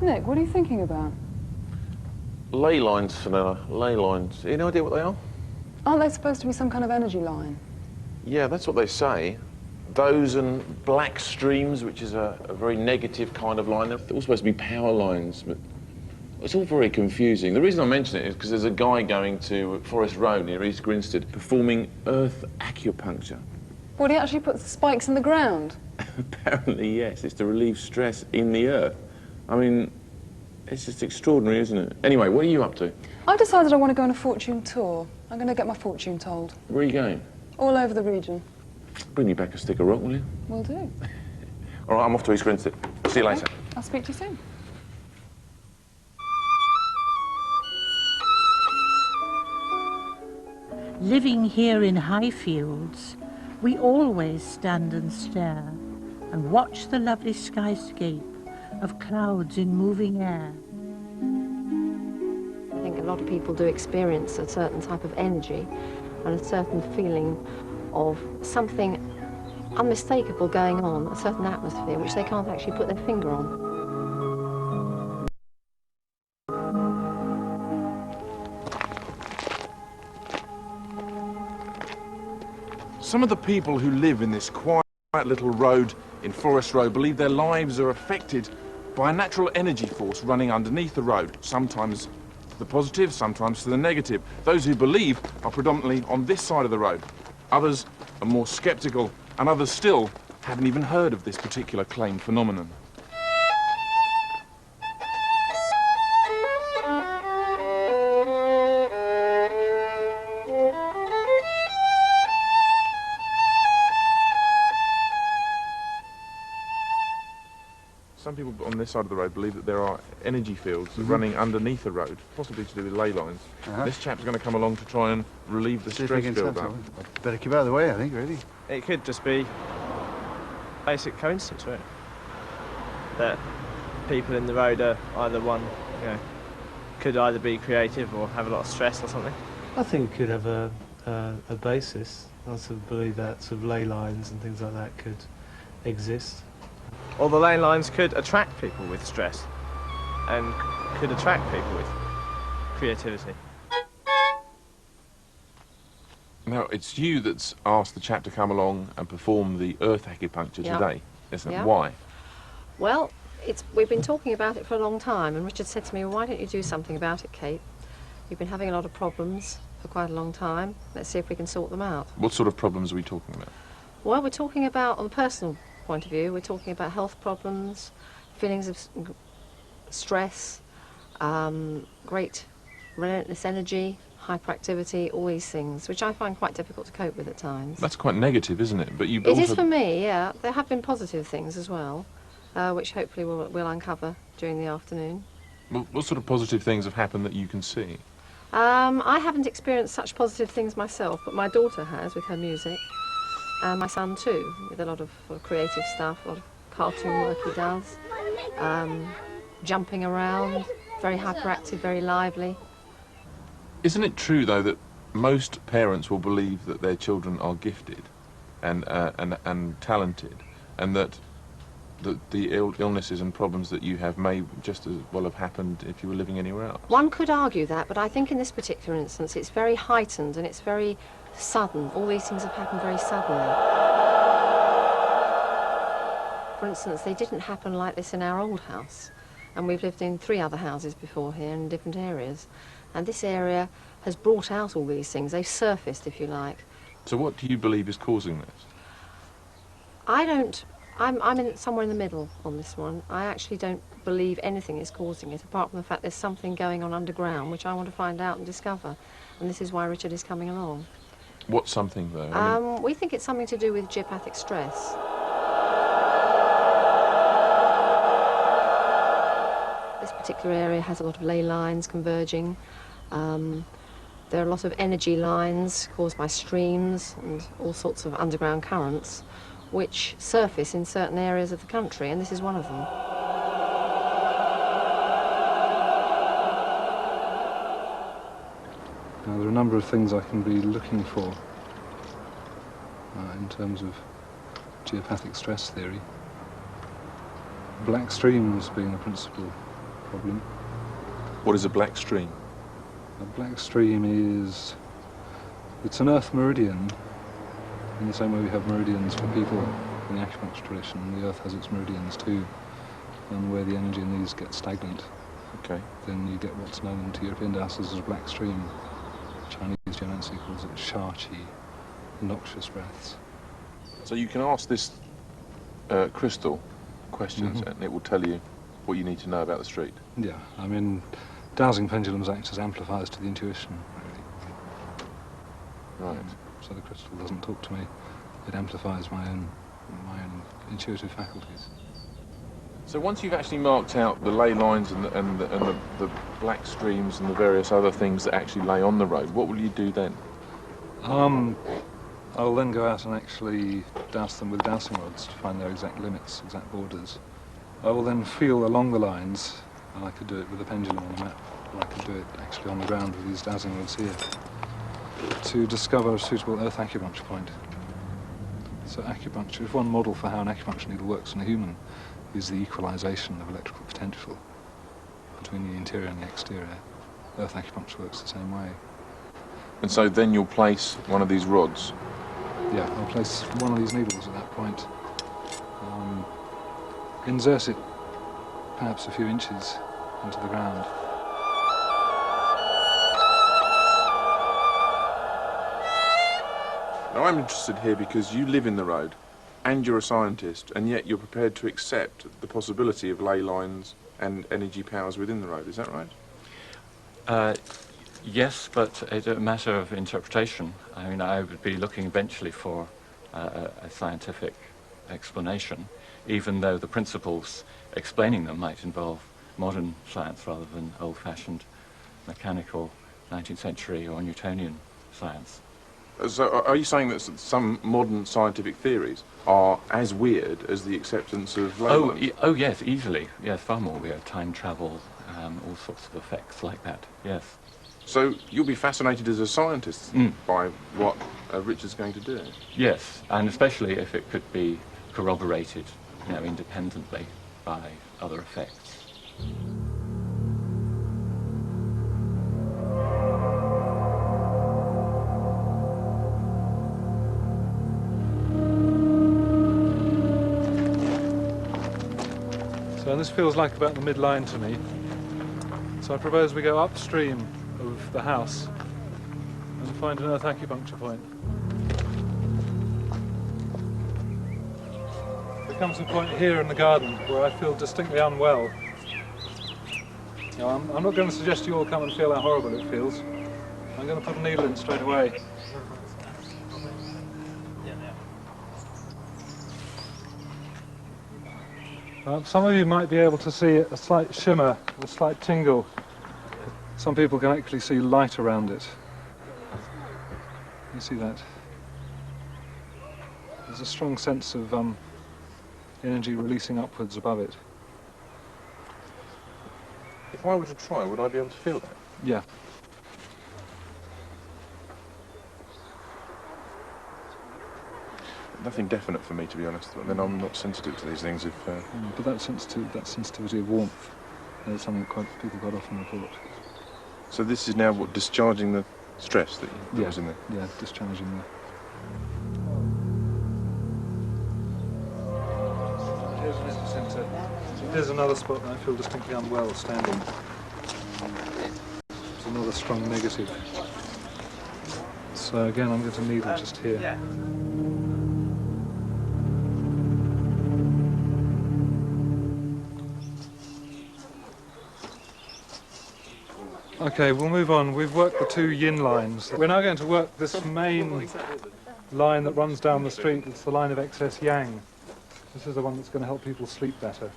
Nick, what are you thinking about? Ley lines, Fenella. Ley lines. Any idea what they are? Aren't they supposed to be some kind of energy line? Yeah, that's what they say. Those and black streams, which is a very negative kind of line. They're all supposed to be power lines, but it's all very confusing. The reason I mention it is because there's a guy going to Forest Road near East Grinstead performing earth acupuncture. What, he actually puts spikes in the ground? Apparently, yes. It's to relieve stress in the earth. I mean, it's just extraordinary, isn't it? Anyway, what are you up to? I've decided I want to go on a fortune tour. I'm going to get my fortune told. Where are you going? All over the region. Bring me back a stick of rock, will you? Will do. All right, I'm off to East Grinstead. See you later. I'll speak to you soon. Living here in Highfields, we always stand and stare and watch the lovely skyscape of clouds in moving air. I think a lot of people do experience a certain type of energy and a certain feeling of something unmistakable going on, a certain atmosphere which they can't actually put their finger on. Some of the people who live in this quiet little road in Forest Road believe their lives are affected by a natural energy force running underneath the road, sometimes to the positive, sometimes to the negative. Those who believe are predominantly on this side of the road. Others are more sceptical, and others still haven't even heard of this particular claimed phenomenon. Some people on this side of the road believe that there are energy fields running underneath the road, possibly to do with ley lines. This chap's going to come along to try and relieve the stress build-up. Better keep out of the way, I think, really. It could just be basic coincidence, really. That people in the road are either could either be creative or have a lot of stress or something. I think it could have a basis. I sort of believe that sort of ley lines and things like that could exist. Or the ley lines could attract people with stress and could attract people with creativity. Now, it's you that's asked the chap to come along and perform the earth acupuncture today, isn't it? Why? Well, we've been talking about it for a long time, and Richard said to me, well, why don't you do something about it, Kate? We've been having a lot of problems for quite a long time. Let's see if we can sort them out. What sort of problems are we talking about? Well, we're talking about, on a personal point of view, we're talking about health problems, feelings of stress, great relentless energy, hyperactivity, all these things, which I find quite difficult to cope with at times. That's quite negative, isn't it? But you It is for me, yeah. There have been positive things as well, which hopefully we'll uncover during the afternoon. What sort of positive things have happened that you can see? I haven't experienced such positive things myself, but my daughter has with her music, and my son too, with a lot of creative stuff, a lot of cartoon work he does, jumping around, very hyperactive, very lively. Isn't it true, though, that most parents will believe that their children are gifted and talented, and that the illnesses and problems that you have may just as well have happened if you were living anywhere else? One could argue that, but I think in this particular instance it's very heightened and it's very sudden. All these things have happened very suddenly. For instance, they didn't happen like this in our old house, and we've lived in 3 other houses before here in different areas, and this area has brought out all these things. They've surfaced, if you like. So what do you believe is causing this? I'm somewhere in the middle on this one. I actually don't believe anything is causing it, apart from the fact there's something going on underground, which I want to find out and discover, and this is why Richard is coming along. What's something, though? We think it's something to do with geopathic stress. This particular area has a lot of ley lines converging. There are a lot of energy lines caused by streams and all sorts of underground currents, which surface in certain areas of the country, and this is one of them. Now, there are a number of things I can be looking for in terms of geopathic stress theory. Black streams being the principal problem. What is a black stream? A black stream is... it's an earth meridian, in the same way we have meridians for people in the acupuncture tradition. The earth has its meridians too, and where the energy in these gets stagnant, Okay. then you get what's known to European dowsers as a black stream. Chinese geomancy calls it sha-qi, noxious breaths. So you can ask this crystal questions and it will tell you what you need to know about the street. Yeah, I mean, dowsing pendulums act as amplifiers to the intuition, really. Right. So the crystal doesn't talk to me, it amplifies my own intuitive faculties. So once you've actually marked out the ley lines and the black streams and the various other things that actually lay on the road, what will you do then? I'll then go out and actually douse them with dowsing rods to find their exact limits, exact borders. I will then feel along the lines, and I could do it with a pendulum on the map, or I could do it actually on the ground with these dowsing rods here, to discover a suitable earth acupuncture point. So acupuncture, if one model for how an acupuncture needle works in a human, is the equalization of electrical potential between the interior and the exterior. Earth acupuncture works the same way. And so then you'll place one of these rods. Yeah, I'll place one of these needles at that point, insert it perhaps a few inches into the ground. Now I'm interested here because you live in the road and you're a scientist, and yet you're prepared to accept the possibility of ley lines and energy powers within the road, is that right? Yes, but it's a matter of interpretation. I mean, I would be looking eventually for a scientific explanation, even though the principles explaining them might involve modern science rather than old-fashioned mechanical 19th century or Newtonian science. So are you saying that some modern scientific theories are as weird as the acceptance of ley lines? Oh yes, easily. Yes, far more weird. Time travel, all sorts of effects like that, yes. So you'll be fascinated as a scientist by what Richard's going to do? Yes, and especially if it could be corroborated, you know, independently by other effects. So this feels like about the midline to me. So I propose we go upstream of the house and find an earth acupuncture point. There comes a point here in the garden where I feel distinctly unwell. Now, I'm not going to suggest you all come and feel how horrible it feels. I'm going to put a needle in straight away. Some of you might be able to see a slight shimmer, a slight tingle. Some people can actually see light around it. You see that? There's a strong sense of energy releasing upwards above it. If I were to try, would I be able to feel that? Yeah. Nothing definite for me, to be honest. Then I'm not sensitive to these things. But that sensitivity of warmth is something people quite often report. So this is now what, discharging the stress that was in there? Yeah, discharging the... Here's an epicenter. Here's another spot that I feel distinctly unwell standing. It's another strong negative. So again, I'm going to needle just here. Yeah. Okay, we'll move on. We've worked the two yin lines. We're now going to work this main line that runs down the street. It's the line of excess yang. This is the one that's going to help people sleep better.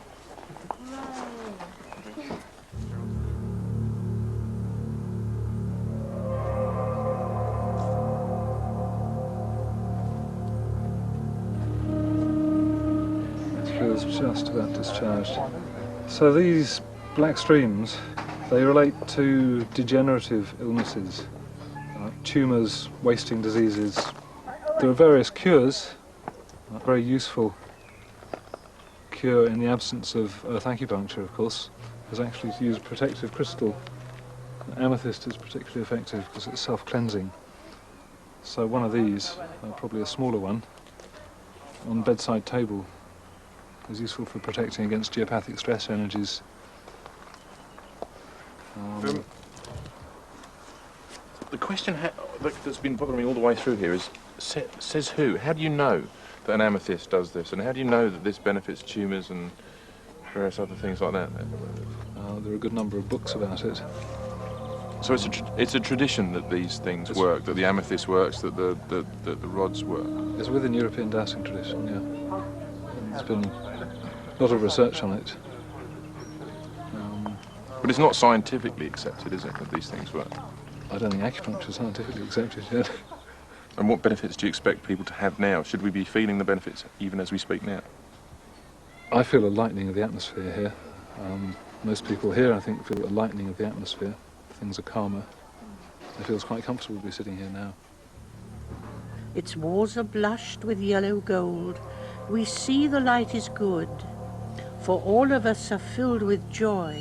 It feels just about discharged. So these black streams, they relate to degenerative illnesses, tumours, wasting diseases. There are various cures, a very useful cure in the absence of earth acupuncture, of course, is actually to use a protective crystal. Amethyst is particularly effective because it's self-cleansing. So one of these, probably a smaller one, on the bedside table is useful for protecting against geopathic stress energies. The question that's been bothering me all the way through here is, says who? How do you know that an amethyst does this? And how do you know that this benefits tumours and various other things like that? There are a good number of books about it. So it's a tradition that these things work, that the amethyst works, that the rods work. It's within European dowsing tradition, yeah. There's been a lot of research on it. But it's not scientifically accepted, is it, that these things work? I don't think acupuncture is scientifically accepted yet. And what benefits do you expect people to have now? Should we be feeling the benefits even as we speak now? I feel a lightening of the atmosphere here. Most people here, I think, feel a lightening of the atmosphere. Things are calmer. It feels quite comfortable to be sitting here now. Its walls are blushed with yellow gold. We see the light is good, for all of us are filled with joy.